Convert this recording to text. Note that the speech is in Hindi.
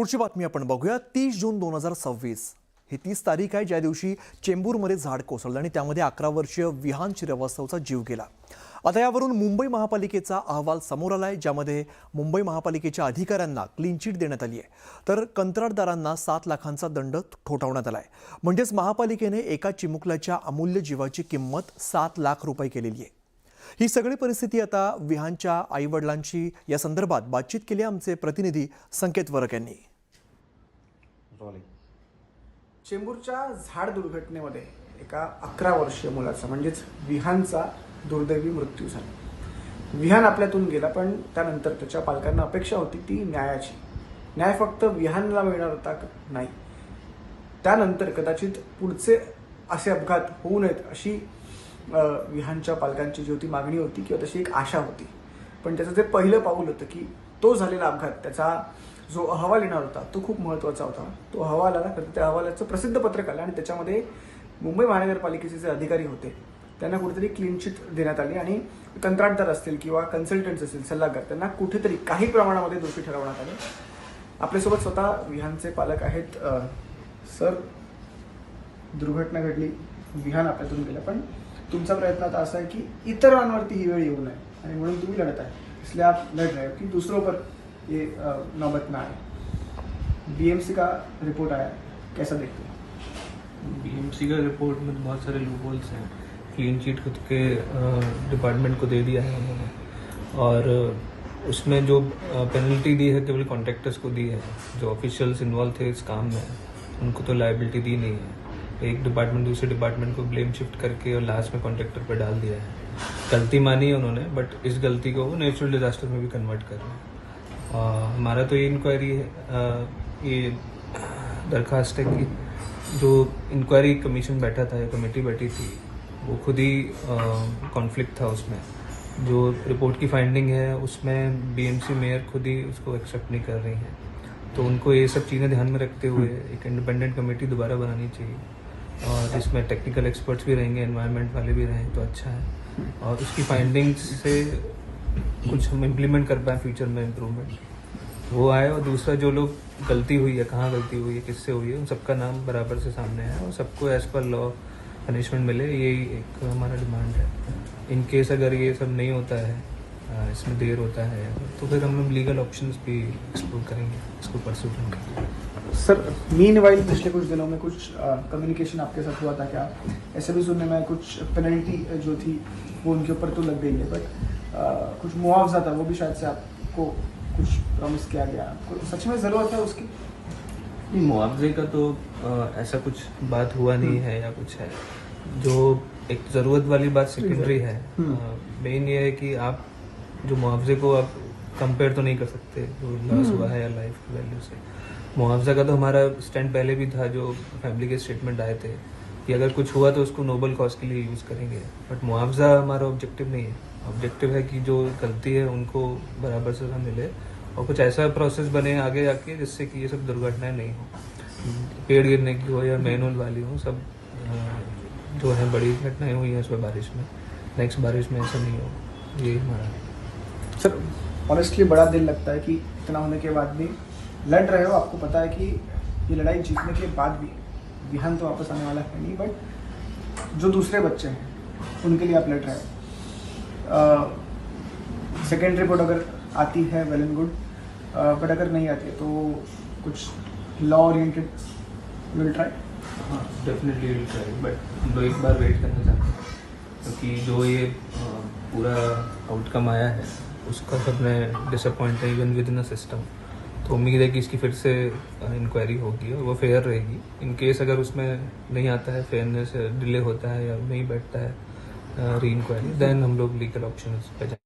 पुढची बातमी आपण बघूया। 30 जून 2026 ही 30 तारीख आहे ज्या दिवशी चेंबूरमध्ये झाड कोसळलं आणि त्यामध्ये 11 वर्षीय विहान श्रीवास्तवचा जीव गेला। आता यावरून मुंबई महापालिकेचा अहवाल समोर आलाय, ज्यामध्ये मुंबई महापालिकेच्या अधिकाऱ्यांना क्लीन चिट देण्यात आली आहे, तर कंत्राटदारांना 7 लाखांचा दंड ठोठावण्यात आलाय। म्हणजेच महापालिकेने एका चिमुकल्याच्या अमूल्य जीवाची किंमत 7 लाख रुपये केलेली आहे। ही सगळी परिस्थिती आता विहानच्या आईवडिलांशी या संदर्भात बातचीत केली आमचे प्रतिनिधी संकेत वरक यांनी। चेंबूरच्या झाड दुर्घटनेमध्ये एका 11 वर्षीय मुलाचा म्हणजेच विहानचा दुर्दैवी मृत्यू झाला। विहान आपल्यातून गेला, पण त्यानंतर त्याच्या पालकांना अपेक्षा होती ती न्यायाची। न्याय फक्त विहानला मिळणार होता नाही, त्यानंतर कदाचित पुढचे असे अपघात होऊ नयेत अशी विहानच्या पालकांची जी होती मागणी होती किंवा तशी एक आशा होती। पण त्याचं जे पहिलं पाऊल होतं की तो झालेला अपघात, त्याचा जो अहवाल येणार होता तो खूप महत्त्वाचा होता। तो अहवाल आला, तर त्या अहवालाचं प्रसिद्ध पत्रक आलं आणि त्याच्यामध्ये मुंबई महानगरपालिकेचे जे अधिकारी होते त्यांना कुठेतरी क्लीन चिट देण्यात आली आणि कंत्राटदार असतील किंवा कन्सल्टंट्स असतील, सल्लागार, त्यांना कुठेतरी काही प्रमाणामध्ये दोषी ठरवण्यात आले। आपल्यासोबत स्वतः विहानचे पालक आहेत। सर, दुर्घटना घडली, विहान आपल्यातून गेलं, पण तुमचा प्रयत्न आता असा है कि इतरांवरती ही वेळ येऊ नये आणि म्हणून तुम्ही लढत आहे, इसलिए आप लड़ रहे हो कि दूसरों पर ये नौबत में आए। बीएमसी का रिपोर्ट आया, कैसा देखते हैं? बीएमसी का रिपोर्ट में बहुत सारे लूपहोल्स हैं। क्लीन चिट खुद के डिपार्टमेंट को दे दिया है उन्होंने, और उसमें जो पेनल्टी दी है केवल कॉन्ट्रैक्टर्स को दी है। जो ऑफिशियल्स इन्वॉल्व थे इस काम में उनको तो लायबिलिटी दी नहीं है। एक डिपार्टमेंट दूसरे डिपार्टमेंट को ब्लेम शिफ्ट करके और लास्ट में कॉन्ट्रैक्टर पर डाल दिया है। गलती मानी है उन्होंने, बट इस गलती को वो नेचुरल डिजास्टर में भी कन्वर्ट कर रहे हैं। हमारा तो ये इंक्वायरी है, ये दरख्वास्त है कि जो इंक्वायरी कमीशन बैठा था या कमेटी बैठी थी वो खुद ही कॉन्फ्लिक्ट था उसमें। जो रिपोर्ट की फाइंडिंग है उसमें बीएमसी मेयर खुद ही उसको एक्सेप्ट नहीं कर रही हैं, तो उनको ये सब चीज़ें ध्यान में रखते हुए एक इंडिपेंडेंट कमेटी दोबारा बनानी चाहिए, और जिसमें टेक्निकल एक्सपर्ट्स भी रहेंगे, एनवायरनमेंट वाले भी रहें तो अच्छा है, और उसकी फाइंडिंग्स से कुछ हम इम्प्लीमेंट कर पाएँ फ्यूचर में इम्प्रूवमेंट वो आए। और दूसरा, जो लोग गलती हुई है, कहाँ गलती हुई है, किससे हुई है, उन सबका नाम बराबर से सामने है और सबको एज पर लॉ पनिशमेंट मिले, यही एक हमारा डिमांड है। इन केस अगर ये सब नहीं होता है, इसमें देर होता है, तो फिर हम लोग लीगल ऑप्शंस भी एक्सप्लोर करेंगे, इसको परस्यू करेंगे। सर, मीनवाइल पिछले कुछ दिनों में कुछ कम्युनिकेशन आपके साथ हुआ था क्या? ऐसे भी सुनने में कुछ पेनल्टी जो थी वो उनके ऊपर तो लग गई है, बट कुछ मुआवजा था वो भी शायद से आपको कुछ प्रॉमिस किया गया, सच में ज़रूरत है उसकी? नहीं, मुआवजे का तो ऐसा कुछ बात हुआ नहीं है या कुछ है। जो एक ज़रूरत वाली बात सेकेंडरी है। मेन ये है कि आप जो मुआवजे को आप कंपेयर तो नहीं कर सकते जो लॉस हुआ है या लाइफ की वैल्यू से। मुआवजा का तो हमारा स्टैंड पहले भी था, जो फैमिली के स्टेटमेंट आए थे कि अगर कुछ हुआ तो उसको नोबल कॉज के लिए यूज़ करेंगे, बट मुआवजा हमारा ऑब्जेक्टिव नहीं है। ऑब्जेक्टिव है कि जो गलती है उनको बराबर सजा मिले और कुछ ऐसा प्रोसेस बने आगे जाके जिससे कि ये सब दुर्घटनाएं नहीं हो, पेड़ गिरने की हो या मैनुअल वाली हो, सब जो है बड़ी घटनाएं हुई हैं उसमें बारिश में, नेक्स्ट बारिश में ऐसा नहीं हो, ये हमारा है। सर, ऑनेस्टली बड़ा दिल लगता है कि इतना होने के बाद भी लड़ रहे हो। आपको पता है कि ये लड़ाई जीतने के बाद भी विहान तो वापस आने वाला है नहीं, बट जो दूसरे बच्चे हैं उनके लिए आप लड़ रहे हो। सेकेंड रिपोर्ट अगर आती है वेल एंड गुड, बट अगर नहीं आती है तो कुछ लॉ ओरिएंटेड विल ट्राई। हाँ, डेफिनेटली विल ट्राई, बट हम लोग एक बार वेट करना चाहते हैं, क्योंकि जो ये पूरा आउटकम आया है उसका सबने डिसअपॉइंट है even with in a system. तो उम्मीद है कि इसकी फिर से इंक्वायरी होगी और वो फेयर रहेगी। इन केस अगर उसमें नहीं आता है, फेयरनेस डिले होता है या नहीं बैठता है री इंक्वायरी, देन हम लोग लीगल ऑप्शन पे